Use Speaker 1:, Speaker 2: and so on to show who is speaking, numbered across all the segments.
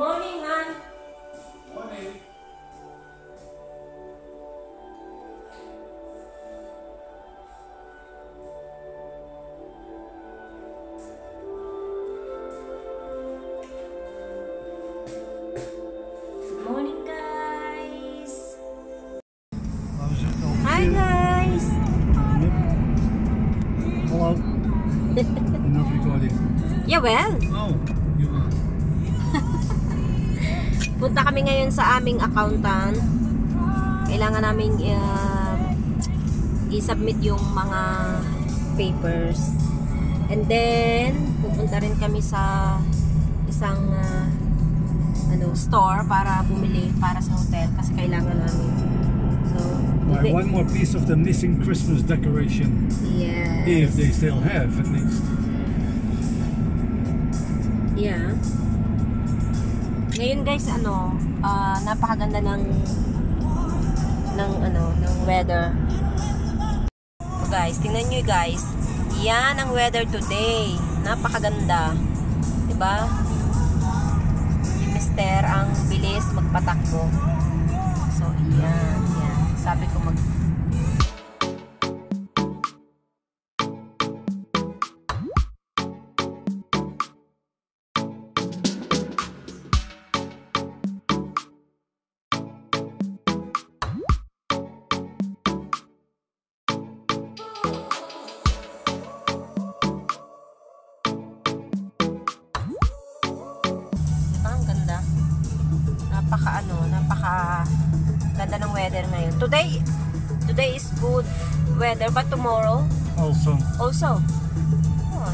Speaker 1: morning, Han.
Speaker 2: Morning.
Speaker 1: Good morning, guys. Hi, guys.
Speaker 2: Hello. You're not recording.
Speaker 1: Yeah, well.
Speaker 2: Oh, you are.
Speaker 1: Punta kami ngayon sa aming accountant. Kailangan namin i-submit yung mga papers. And then, pupunta rin kami sa isang store para bumili para sa hotel kasi kailangan namin. So,
Speaker 2: Buy one more piece of the missing Christmas decoration.
Speaker 1: yes.
Speaker 2: If they still have, at least.
Speaker 1: Yeah. Ngayon guys, napakaganda ng weather. So guys, tingnan nyo guys. Yan ang weather today. Napakaganda. 'Di ba? Si Mister ang bilis magpatakbo. So, yan. Sabi ko ang ganda. Napaka ganda ng weather ngayon. Today is good weather, but tomorrow
Speaker 2: Also.
Speaker 1: Oh,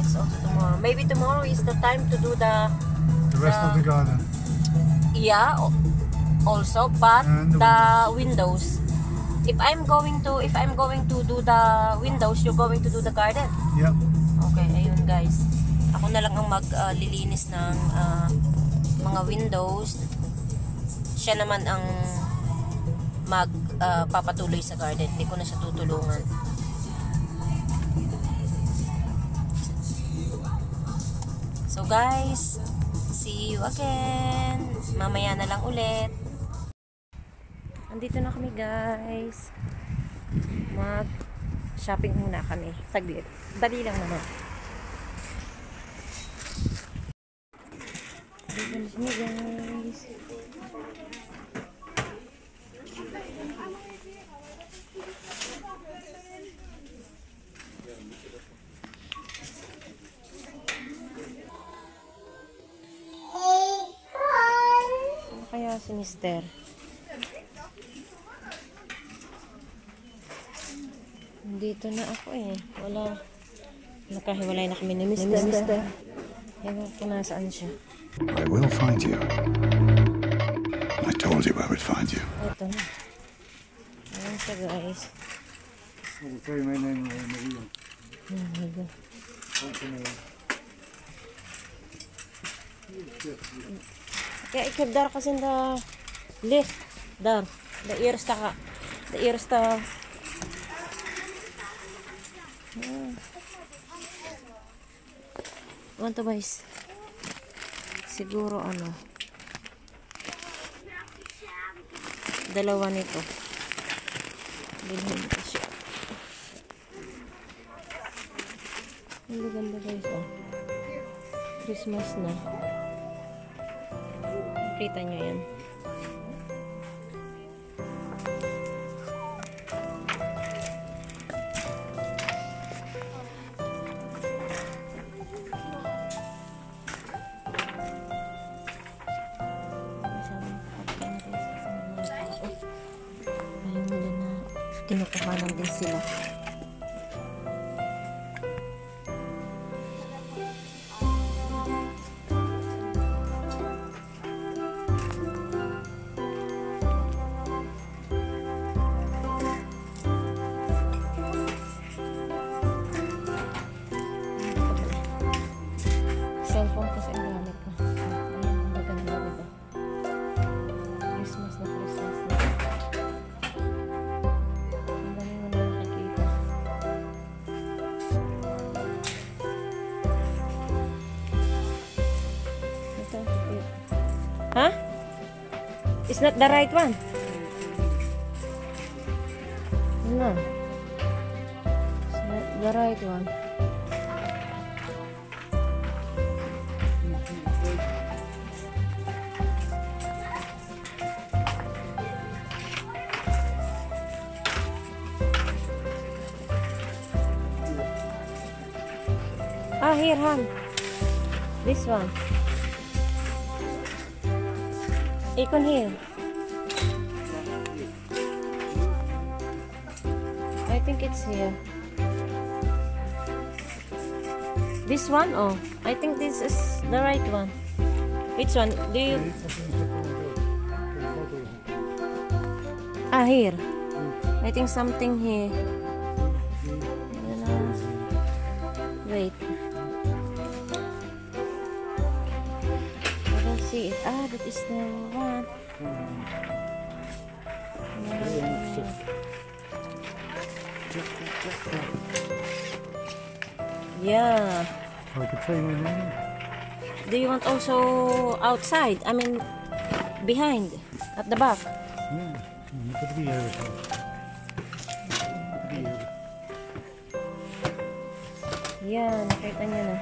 Speaker 1: it's also tomorrow. Maybe tomorrow is the time to do the
Speaker 2: rest of the garden.
Speaker 1: Yeah, also, but
Speaker 2: And
Speaker 1: the windows. If I'm going to do the windows, you're going to do the garden.
Speaker 2: Yep.
Speaker 1: Okay, ayun guys. Ako na lang ang maglilinis ng mga windows. Siya naman ang magpapatuloy sa garden. Hindi ko na siya tutulungan. So guys, see you again. Mamaya na lang ulit. Andito na kami guys. Mag-shopping muna kami. Saglit. Dali lang naman. Dito na kami guys. Ano kaya si Mister? Dito na ako eh. Wala. Nakahiwalay na kami ni Mister. Ewan ko nasaan siya.
Speaker 3: I will find you. I told you I would find you.
Speaker 1: Ito na. Ayan siya guys.
Speaker 2: Okay, my name is Maria.
Speaker 1: Oh my God. Kaya ikab dar kasi the left dar. The ears ta. Want to guys. Siguro dalawa nito. Bilhin ko siya. Ang ganda guys Christmas na. Kita nyo yan. Kinukuhanan din sila. Cellphone kasi ang gamit ko. Ayan, maganda diba? Christmas na. Ang dami mo na nakikita. Huh? It's not the right one. No. It's not the right one. Ah, here, hon. This one. Icon here. I think it's here. This one? Oh, I think this is the right one. Which one? Do you... Ah, here. I think something here. Wait. I don't see it. Ah, that is the one. Yeah.
Speaker 2: Like the same one.
Speaker 1: Do you want also outside? I mean, behind, at the back.
Speaker 2: Yeah. Put the here.
Speaker 1: Yeah, nakita niya na.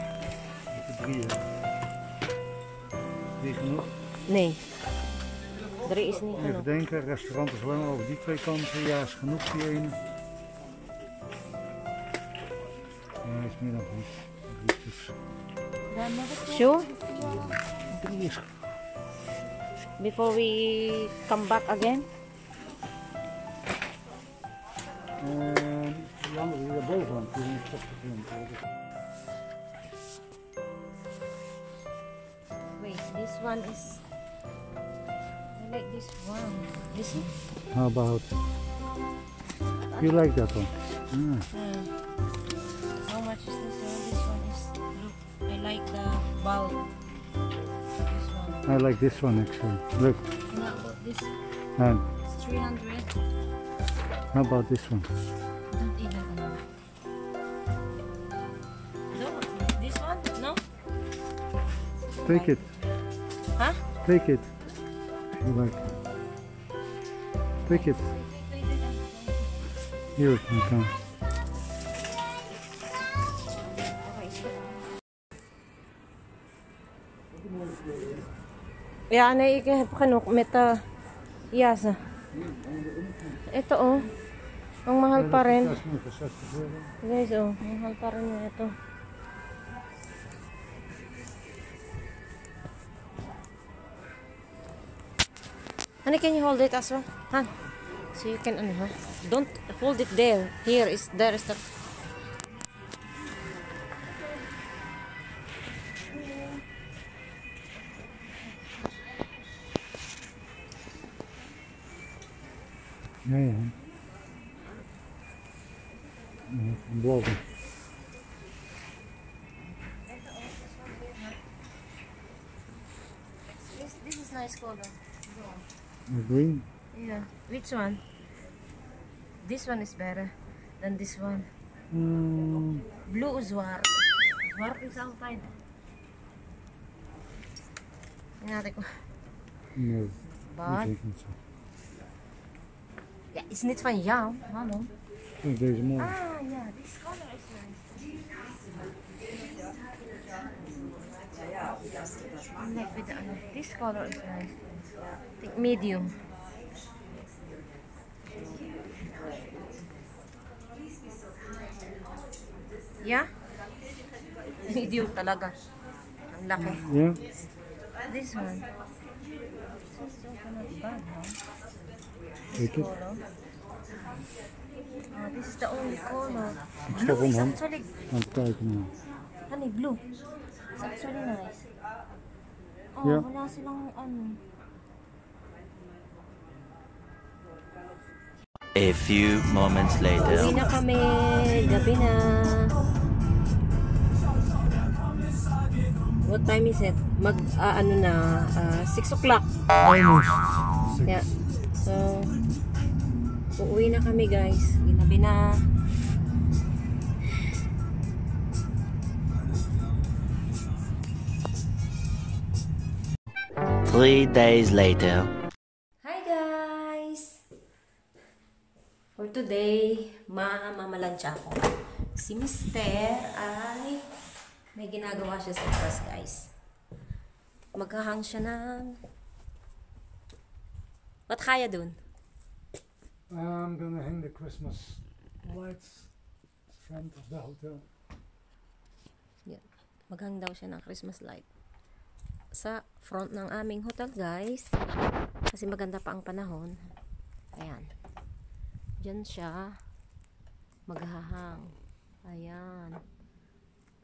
Speaker 2: Die genoeg.
Speaker 1: Nee. Er is niet
Speaker 2: Even
Speaker 1: genoeg.
Speaker 2: denken, restaurant is lang over die twee kanten. Ja, is genoeg die ene. Ja, is meer dan goed.
Speaker 1: Sure?
Speaker 2: 3 is
Speaker 1: Before we come back again?
Speaker 2: die andere die daarboven aan, die is 60 grond.
Speaker 1: Wait, this one is... I like this one. This one?
Speaker 2: How about? You like that one? Yeah.
Speaker 1: How much is this one? This one is... Look, I like the bowl. This one.
Speaker 2: I like this one actually. Look,
Speaker 1: And how about this?
Speaker 2: and
Speaker 1: It's 300.
Speaker 2: how about this one?
Speaker 1: Don't even know. No, this one? No?
Speaker 2: Take it,
Speaker 1: Huh?
Speaker 2: take it. You like it. Take it. Here, you can.
Speaker 1: Ja, nee, ik heb genoeg met jasa. Ito oh. Ang mahal pa rin.
Speaker 2: Dat is nu voor 60 euro.
Speaker 1: Guys, oh, mahal pa rin yung ito. Honey, can you hold it as well? Han, so you can, ano ha? Don't hold it there. There is the...
Speaker 2: Ja, ja. Blauw.
Speaker 1: This is nice color.
Speaker 2: Green.
Speaker 1: Yeah. Which one? This one is better than this one. Blue is zwart. Zwart is altijd. Tingnan natin ko.
Speaker 2: Nee,
Speaker 1: But,
Speaker 2: dat vind ik niet zo.
Speaker 1: ja, is niet van jou. Hallo.
Speaker 2: Ik vind deze mooi.
Speaker 1: Ah, yeah, this color is nice. I like with the, this color is nice. I think medium. Yeah? Medium talaga. Ang laki.
Speaker 2: Ja?
Speaker 1: This one. This is also not bad, huh?
Speaker 2: Take it.
Speaker 1: Color. Oh, this is the only color.
Speaker 2: Ik stop
Speaker 1: Blue is
Speaker 2: hem
Speaker 1: actually,
Speaker 2: aan het kijken nu.
Speaker 1: honey, blue. It's actually nice. Oh,
Speaker 2: Yeah.
Speaker 1: wala silang ano.
Speaker 4: A few moments later.
Speaker 1: Uwi na kami. Gabi na. What time is it? Ano na, 6 o'clock. Yeah. So, uuwi na kami guys. Gabi na.
Speaker 4: 3 days later.
Speaker 1: Hi guys! For today, mamalansya ako. Si Mister ay may ginagawa siya sa labas, guys. Maghahang siya ng... What kaya dun?
Speaker 2: I'm gonna hang the Christmas lights in front of the hotel.
Speaker 1: Yan. Maghang daw siya ng Christmas light sa front ng aming hotel, guys. Kasi maganda pa ang panahon. Ayan. Diyan siya maghahang. Ayan.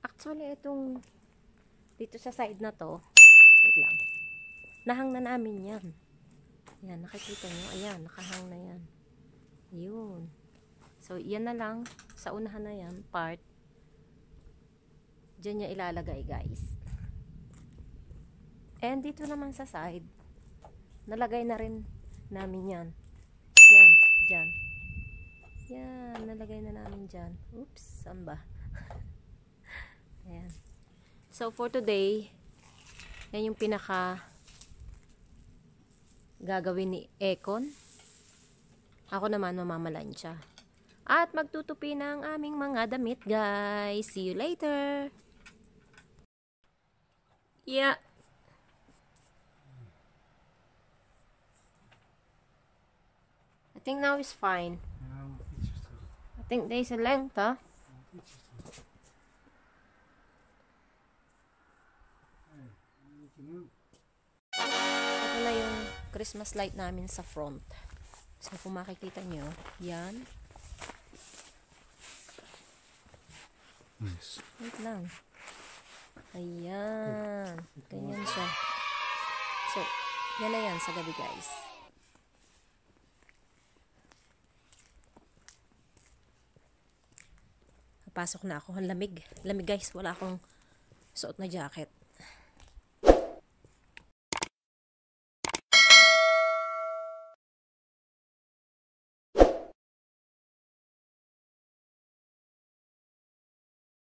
Speaker 1: Actually, itong dito sa side na to, wait lang. Nahang na namin yan. Ayan, nakikita nyo. Ayan, nakahang na yan. Yun. So, yan na lang. Sa unahan na yan, part. Diyan niya ilalagay, guys. And dito naman sa side, nalagay na rin namin yan. Yan, dyan. Yan, nalagay na namin dyan. Oops, saan ba? Ayan. So, for today, yan yung pinaka gagawin ni Ekon. Ako naman mamamalansya. At magtutupi na ang aming mga damit, guys. See you later. Yeah. I think now is fine. I think there's a length, huh? Ito na yung Christmas light namin sa front. So, kung makikita nyo, yan.
Speaker 2: Nice.
Speaker 1: Wait lang. Ayan. Ganyan siya. So, yan na yan sa gabi, guys. Pasok na ako. Ang lamig. Lamig, guys. Wala akong suot na jacket.